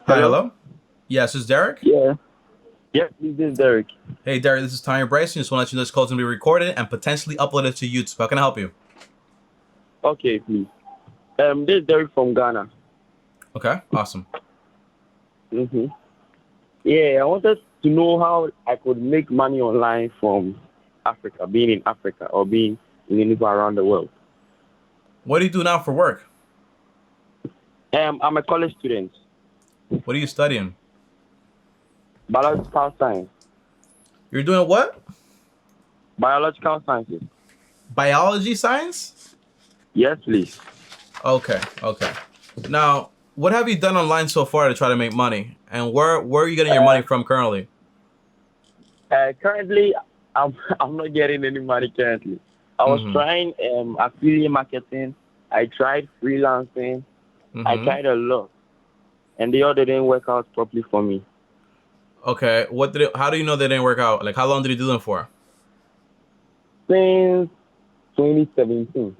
Hi, Hello? hello. Yes, this is Derek. Yeah. Yes, this is Derek. Hey, Derek, this is Tanya Bryson. Just want to let you know this call is going to be recorded and potentially uploaded to YouTube. How can I help you? Okay, please. This is Derek from Ghana. Okay, awesome. Mm-hmm. Yeah, I wanted to know how I could make money online from Africa, being in Africa or being anywhere around the world. What do you do now for work? I'm a college student, What are you studying? biological science. You're doing what? Biological sciences. Biology science? Yes, please. Okay, okay. Now, what have you done online so far to try to make money? And where are you getting your money Uh, from currently? Currently, I'm not getting any money currently. I was Mm-hmm. trying affiliate marketing. I tried freelancing. I Mm-hmm. tried a lot, and they all didn't work out properly for me. Okay. How do you know they didn't work out? Like, how long did you do them for? Since 2017.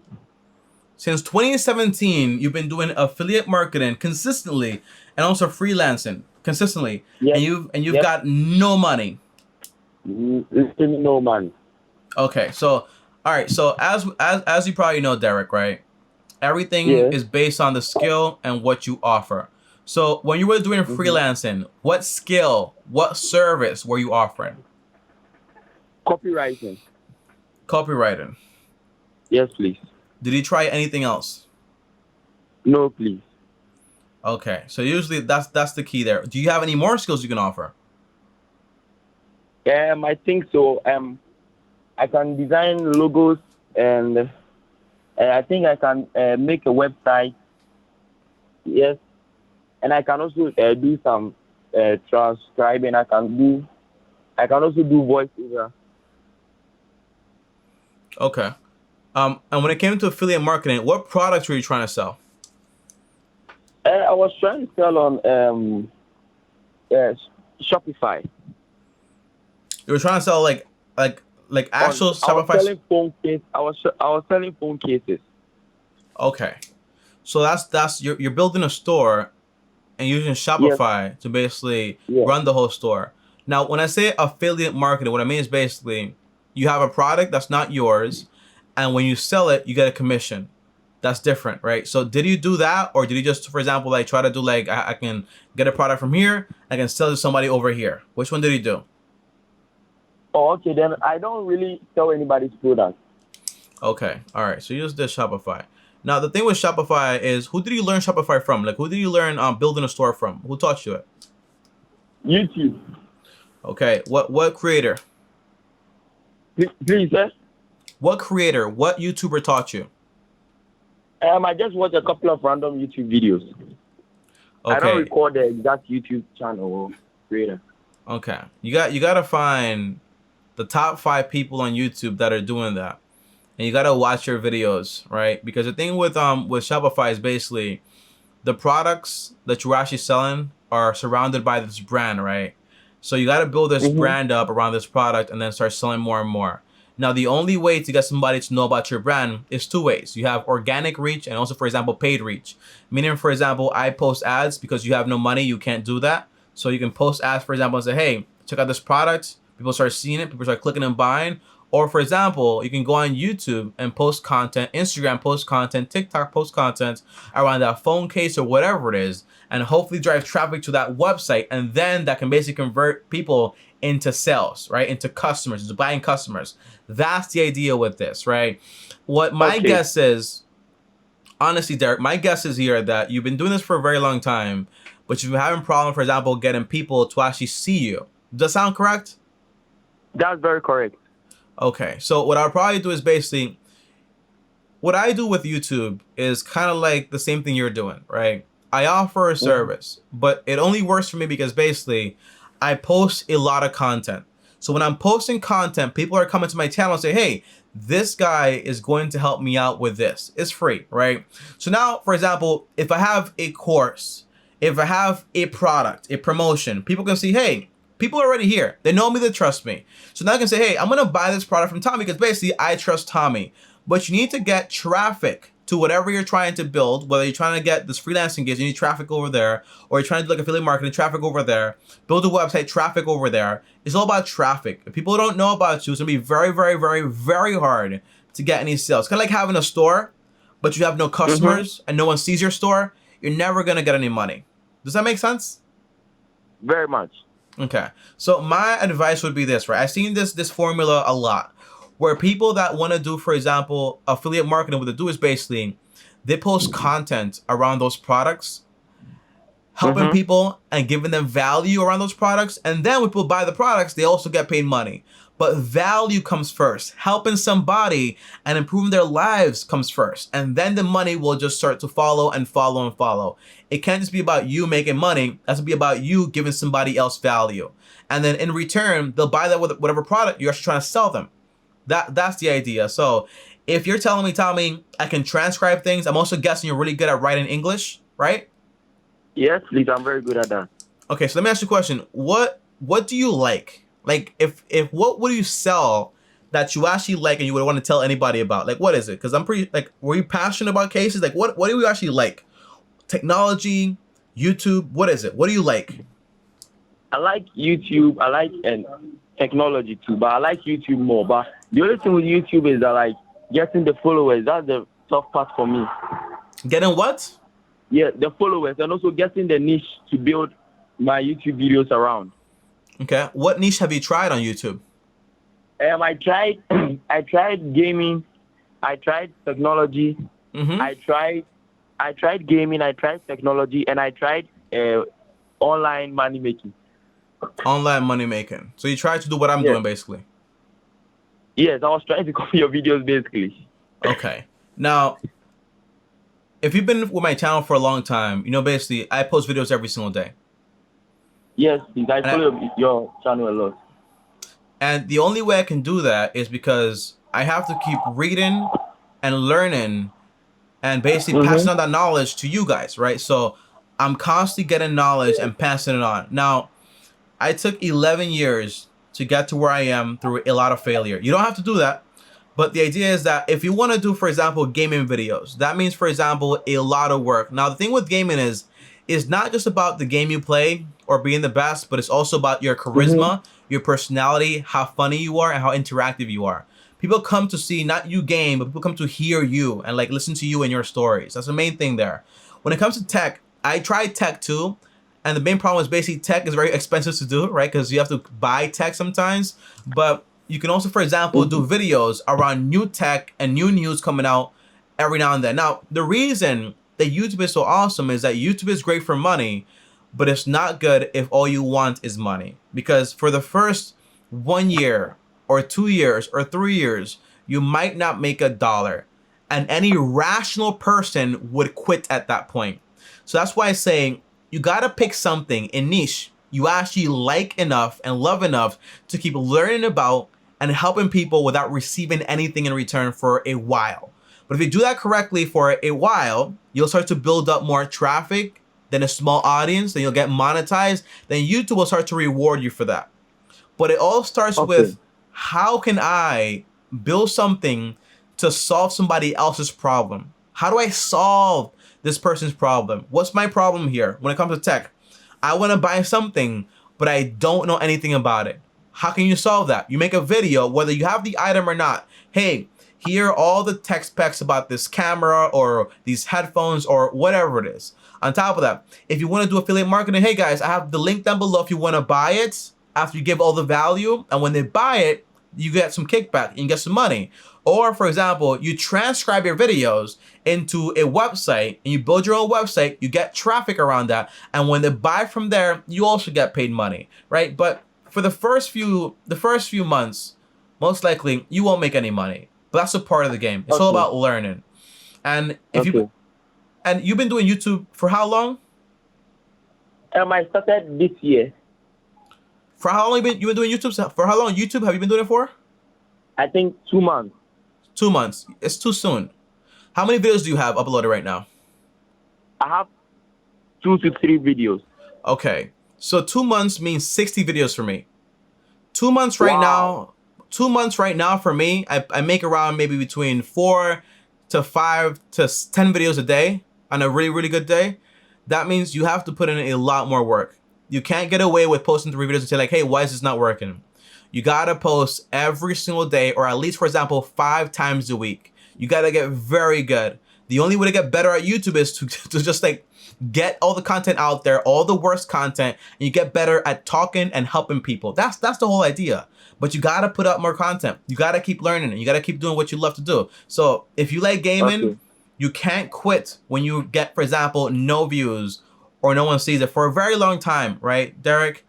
Since 2017, you've been doing affiliate marketing consistently and also freelancing consistently, and Yes, you've yes, got no money. literally no money. Okay, so all right, so as you probably know, Derek, right? Everything Yeah, is based on the skill and what you offer. So when you were doing hmm freelancing, what skill, what service were you offering? copywriting. Copywriting. Yes, please. Did you try anything else? No, please. Okay, so usually that's the key there. Do you have any more skills you can offer? I think so. I can design logos, and I think I can make a website. Yes, and I can also do some transcribing. I can also do voiceover. Okay. And when it came to affiliate marketing, what products were you trying to sell? I was trying to sell on Shopify. You were trying to sell like like On actual I was Shopify. selling phone case. I was selling phone cases. Okay, so that's you're building a store and using Yes, Shopify to basically yes. run the whole store. Now, when I say affiliate marketing, what I mean is basically you have a product that's not yours, and when you sell it, you get a commission. That's different, right? So did you do that, or did you just, for example, like try to do like I can get a product from here, I can sell it to somebody over here? Which one did you do? Oh, okay. Then I don't really sell anybody's product. Okay, all right. So you just did Shopify. Now the thing with Shopify is, who did you learn Shopify from? Like, who did you learn building a store from? Who taught you it? YouTube. Okay, what creator? Please, sir. What creator? What YouTuber taught you? I just watch a couple of random YouTube videos. I don't Okay, record the exact YouTube channel or creator. okay. You gotta find the top 5 people on YouTube that are doing that, and you gotta watch your videos, right? Because the thing with Shopify is basically the products that you're actually selling are surrounded by this brand, right? So you got to build this Mm-hmm. brand up around this product and then start selling more and more. Now, the only way to get somebody to know about your brand is 2 ways. You have organic reach and also, for example, paid reach. Meaning, for example, I post ads because you have no money, you can't do that. So you can post ads, for example, and say, hey, check out this product. People start seeing it, people start clicking and buying. Or for example, you can go on YouTube and post content, Instagram post content, TikTok post content around that phone case or whatever it is, and hopefully drive traffic to that website. And then that can basically convert people into sales, right? Into customers, into buying customers. That's the idea with this, right? What my Okay. guess is, honestly, Derek, my guess is here that you've been doing this for a very long time, but you've been having problems, for example, getting people to actually see you. Does that sound correct? That's very correct. Okay, so what I'll probably do is basically what I do with YouTube is kind of like the same thing you're doing, right? I offer a Mm-hmm. service, but it only works for me because basically I post a lot of content. So when I'm posting content, people are coming to my channel and say, hey, this guy is going to help me out with this. It's free, right? So now, for example, if I have a course, if I have a product, a promotion, people can see, hey, people are already here. They know me, they trust me. So now I can say, hey, I'm going to buy this product from Tommy because basically I trust Tommy. But you need to get traffic to whatever you're trying to build, whether you're trying to get this freelancing gigs, you need traffic over there, or you're trying to do like affiliate marketing, traffic over there, build a website, traffic over there. It's all about traffic. If people don't know about you, it's gonna be very, very, very, very hard to get any sales. Kind of like having a store, but you have no customers and no one sees your store, you're never gonna get any money. Does that make sense? Very much. Okay. So my advice would be this, right? I've seen this formula a lot, where people that want to do, for example, affiliate marketing, what they do is basically they post content around those products, helping people and giving them value around those products. And then when people buy the products, they also get paid money. But value comes first. Helping somebody and improving their lives comes first. And then the money will just start to follow and follow and follow. It can't just be about you making money. It has to be about you giving somebody else value. And then in return, they'll buy that with whatever product you're actually trying to sell them. That's the idea. So if you're telling me, Tommy, I can transcribe things, I'm also guessing you're really good at writing English, right? Yes, please. I'm very good at that. Okay, so let me ask you a question. What do you like? Like, if what would you sell that you actually like and you would want to tell anybody about? Like, what is it? Because I'm pretty, like, were you passionate about cases? Like, what do you actually like? Technology, YouTube, what is it? What do you like? I like YouTube. I like technology too, but I like YouTube more. But the only thing with YouTube is that, like, getting the followers. That's the tough part for me. Getting what? Yeah, the followers, and also getting the niche to build my YouTube videos around. Okay. What niche have you tried on YouTube? I tried I tried gaming, I tried technology, I tried gaming, I tried technology, and I tried online money making. Online money making. So you tried to do what I'm doing, basically. Yes, I was trying to copy your videos, basically. Okay. Now, if you've been with my channel for a long time, you know, basically, I post videos every single day. Yes, please. I follow your channel a lot. And the only way I can do that is because I have to keep reading and learning and basically passing on that knowledge to you guys, right? So I'm constantly getting knowledge and passing it on. Now, I took 11 years to get to where I am through a lot of failure. You don't have to do that. But the idea is that if you want to do, for example, gaming videos, that means, for example, a lot of work. Now, the thing with gaming is not just about the game you play or being the best, but it's also about your charisma, your personality, how funny you are, and how interactive you are. People come to see not you game, but people come to hear you and like listen to you and your stories. That's the main thing there. When it comes to tech, I tried tech too. And the main problem is basically tech is very expensive to do, right? Because you have to buy tech sometimes. But you can also, for example, do videos around new tech and new news coming out every now and then. Now, the reason that YouTube is so awesome is that YouTube is great for money, but it's not good if all you want is money. Because for the first 1 year or 2 years or 3 years, you might not make $1. And any rational person would quit at that point. So that's why I say you gotta pick something in niche you actually like enough and love enough to keep learning about and helping people without receiving anything in return for a while. But if you do that correctly for a while, you'll start to build up more traffic, then a small audience, then you'll get monetized, then YouTube will start to reward you for that. But it all starts with, how can I build something to solve somebody else's problem? How do I solve this person's problem? What's my problem here when it comes to tech? I want to buy something, but I don't know anything about it. How can you solve that? You make a video, whether you have the item or not. Hey, here are all the tech specs about this camera or these headphones or whatever it is. On top of that, if you want to do affiliate marketing, hey guys, I have the link down below if you want to buy it after you give all the value. And when they buy it, you get some kickback and you get some money. Or for example, you transcribe your videos into a website and you build your own website, you get traffic around that. And when they buy from there, you also get paid money, right? But for the first few months, most likely you won't make any money. But that's a part of the game. It's all about learning. And if you've been doing YouTube for how long? I started this year. For how long you been doing YouTube? For how long YouTube have you been doing it for? I think 2 months. 2 months. It's too soon. How many videos do you have uploaded right now? I have 2 to 3 videos. Okay. So 2 months means 60 videos for me. 2 months right now. 2 months right now for me, I make around maybe between $4 to 5 to 10 videos a day on a really, really good day, that means you have to put in a lot more work. You can't get away with posting 3 videos and say like, hey, why is this not working? You gotta post every single day, or at least, for example, 5 times a week. You gotta get very good. The only way to get better at YouTube is to just like get all the content out there, all the worst content, and you get better at talking and helping people. That's the whole idea. But you gotta put out more content. You gotta keep learning it. You gotta keep doing what you love to do. So if you like gaming, you can't quit when you get, for example, no views or no one sees it for a very long time, right, Derek?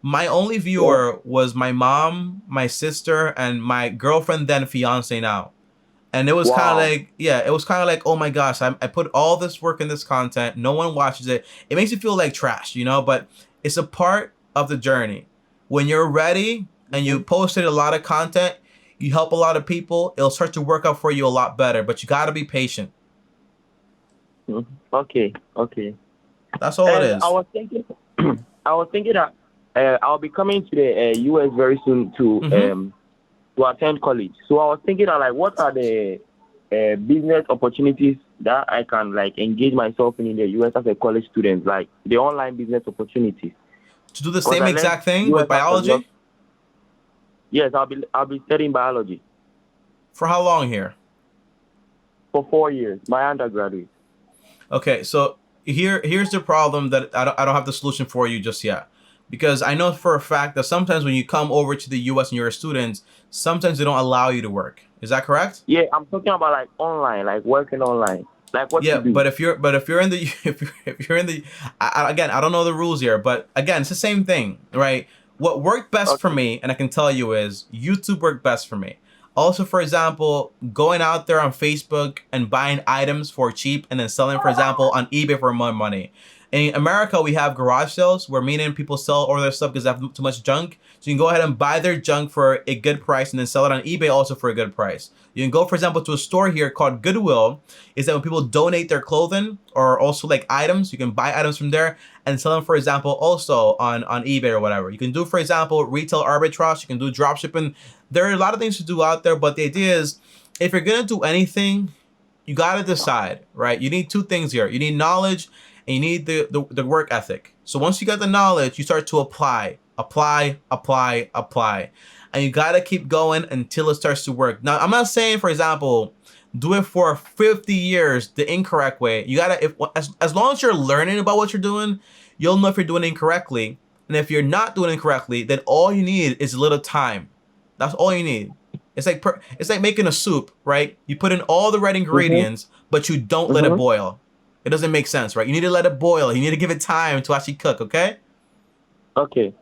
My only viewer was my mom, my sister, and my girlfriend, then fiance now. And it was kind of like, yeah, it was kind of like, oh my gosh, I put all this work in this content. No one watches it. It makes you feel like trash, you know, but it's a part of the journey. When you're ready and you posted a lot of content, you help a lot of people, it'll start to work out for you a lot better, but you got to be patient. Okay, okay. That's all it is. I was thinking that I'll be coming to the US very soon to attend college. So I was thinking of like, what are the business opportunities that I can like engage myself in the US as a college student, like the online business opportunities. To do the same exact thing with biology? Yes, I'll be studying biology. For how long here? For 4 years, my undergraduate. Okay, so here's the problem that I don't have the solution for you just yet. Because I know for a fact that sometimes when you come over to the US and you're a student, sometimes they don't allow you to work. Is that correct? Yeah, I'm talking about like online, like working online. Like what you do. But if you're in the if you're in the again, I don't know the rules here, but again, it's the same thing, right? What worked best for me, and I can tell you, is YouTube worked best for me. Also, for example, going out there on Facebook and buying items for cheap and then selling, for example, on eBay for more money. In America, we have garage sales where meaning people sell all their stuff because they have too much junk. So you can go ahead and buy their junk for a good price and then sell it on eBay also for a good price. You can go, for example, to a store here called Goodwill. Is that when people donate their clothing or also like items, you can buy items from there and sell them, for example, also on eBay or whatever. You can do, for example, retail arbitrage. You can do drop shipping. There are a lot of things to do out there, but the idea is if you're going to do anything, you got to decide, right? You need 2 things here. You need knowledge and you need the work ethic. So once you got the knowledge, you start to apply. And you got to keep going until it starts to work. Now, I'm not saying, for example, do it for 50 years the incorrect way. You got to, as long as you're learning about what you're doing, you'll know if you're doing it incorrectly. And if you're not doing it correctly, then all you need is a little time. That's all you need. It's like making a soup, right? You put in all the right ingredients, but you don't let it boil. It doesn't make sense, right? You need to let it boil. You need to give it time to actually cook, okay? Okay.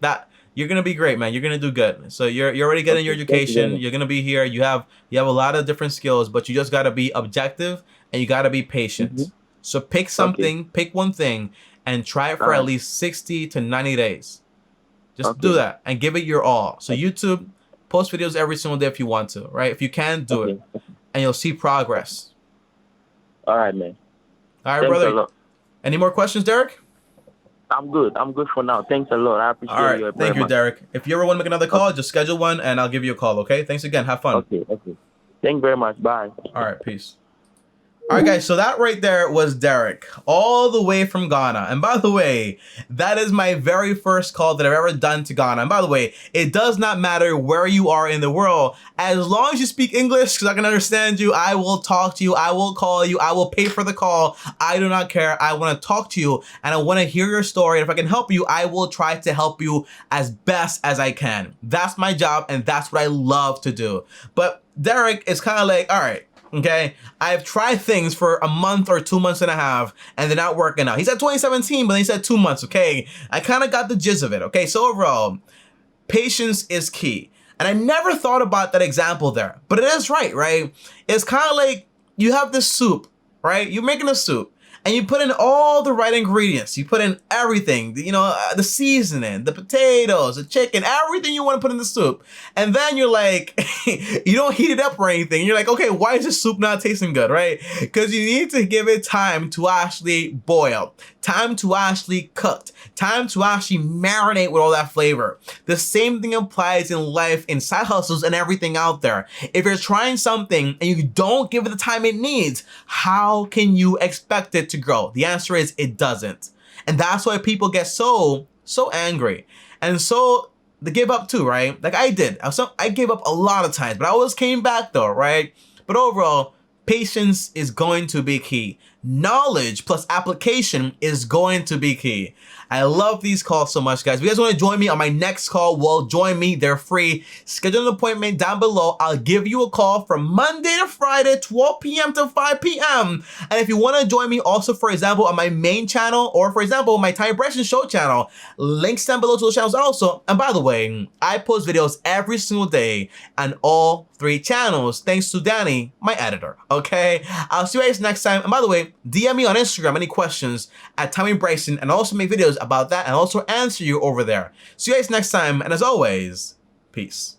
That you're gonna be great, man. You're gonna do good. So you're already getting your education. You're gonna be here. You have a lot of different skills, but you just gotta be objective and you gotta be patient. So pick something, pick one thing, and try it for at least 60 to 90 days. Just do that and give it your all. So YouTube, post videos every single day if you want to, right? If you can, do it, and you'll see progress. All right, man. All right, brother. Any more questions, Derek? I'm good. I'm good for now. Thanks a lot. I appreciate you. All right. Thank you, Derek. If you ever want to make another call, just schedule one and I'll give you a call, okay? Thanks again. Have fun. Okay. Thank you very much. Bye. All right. Peace. All right, guys, so that right there was Derek, all the way from Ghana. And by the way, that is my very first call that I've ever done to Ghana. And by the way, it does not matter where you are in the world. As long as you speak English, because I can understand you, I will talk to you, I will call you, I will pay for the call. I do not care. I want to talk to you, and I want to hear your story. And if I can help you, I will try to help you as best as I can. That's my job, and that's what I love to do. But Derek is kind of like, all right, okay, I've tried things for a month or 2 months and a half, and they're not working out. He said 2017, but he said 2 months, okay? I kind of got the gist of it, okay? So overall, patience is key. And I never thought about that example there, but it is right? It's kind of like you have this soup, right? You're making a soup, and you put in all the right ingredients. You put in everything, the seasoning, the potatoes, the chicken, everything you want to put in the soup. And then you're like, you don't heat it up or anything. You're like, okay, why is this soup not tasting good, right? Because you need to give it time to actually boil. time to actually cook, time to actually marinate with all that flavor. The same thing applies in life, in side hustles and everything out there. If you're trying something and you don't give it the time it needs, how can you expect it to grow? The answer is it doesn't. And that's why people get so angry. And so they give up too, right? Like I did. I gave up a lot of times, but I always came back though, right? But overall, patience is going to be key. Knowledge plus application is going to be key. I love these calls so much, guys. If you guys want to join me on my next call, well, join me. They're free. Schedule an appointment down below. I'll give you a call from Monday to Friday, 12 p.m. to 5 p.m. And if you want to join me also, for example, on my main channel or, for example, my Bryson Show channel, links down below to those channels also. And by the way, I post videos every single day on all 3 channels, thanks to Danny, my editor, okay? I'll see you guys next time. And by the way, DM me on Instagram any questions at Bryson, and I'll also make videos about that and also answer you over there. See you guys next time, and as always, peace.